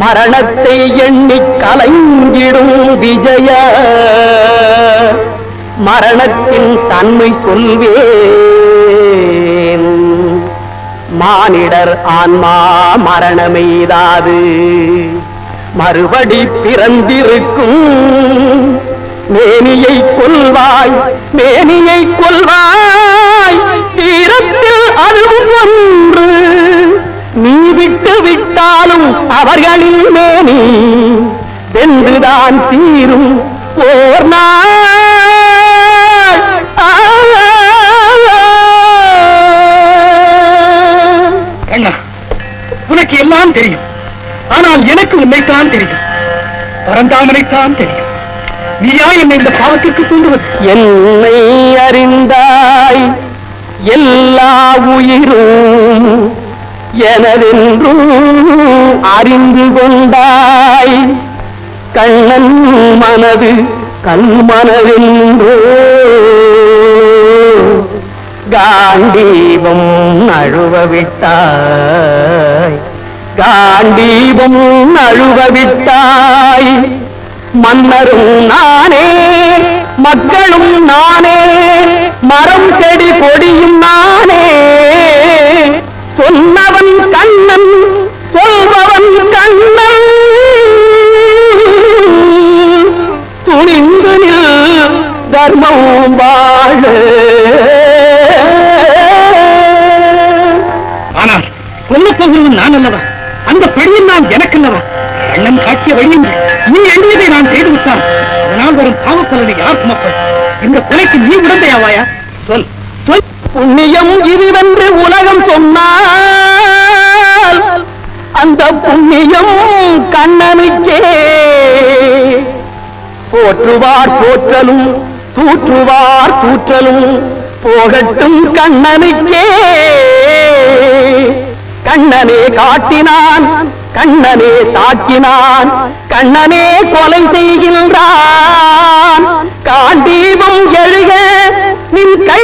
மரணத்தை எண்ணி கலங்கிடும் விஜய மரணத்தின் தன்மை சொல்வேன். மானிடர் ஆன்மா மரணமெய்தாது மறுபடி பிறந்திருக்கும். மேனியை கொல்வாய் மேனியை கொல்வாய் தீரத்தில் அதுவும் ஒன்று. நீ விட்டு விட்டாலும் அவர்களின் மேனி வென்றுதான் தீரும் ஓர் நாள். அண்ணா, உனக்கு எல்லாம் தெரியும், ஆனால் எனக்கு உன்னைத்தான் தெரியும், பரந்தாமனைத்தான் தெரியும். நீயா என்னை இந்த பாவத்திற்கு தூண்டுவது? என்னை அறிந்தாய் எல்லா உயிரும் எனதென்றும் அறிந்து கொண்டாய். கண்ணன் மனது கல்மனதென்றோ காண்டீபம் அழுவவிட்டாய் காண்டீபம் அழுவவிட்டாய். மன்னரும் நானே மக்களும் நானே மரம் செடி கொடியும் நானே. சொன்னவன் கண்ணன் சொல்பவன் கண்ணன். துணிந்து நில் தர்மம் வாழ. ஆனால் கொல்லப்போகிறவன் நான் அல்லவா? அந்த பெண்ணின் நான் எனக்கு அல்லவா? கண்ணன் காட்டிய வழியும் நீ எண்ணியதை நான் செய்து விட்டான். அதனால் வரும் பாவப்பலனை யார் சுமப்பது? இந்த கொலைக்கு நீ உடந்தையாவாயா? சொல் சொல். புண்ணியம் இதுவென்று உலகம் சொன்னால் அந்த புண்ணியம் கண்ணனுக்கே. போற்றுவார் போற்றலும் தூற்றுவார் தூற்றலும் போகட்டும் கண்ணனுக்கே. கண்ணனே காட்டினான் கண்ணனே தாக்கினான் கண்ணனே கொலை செய்கின்றான். காண்டீபம் எழுக நின் கை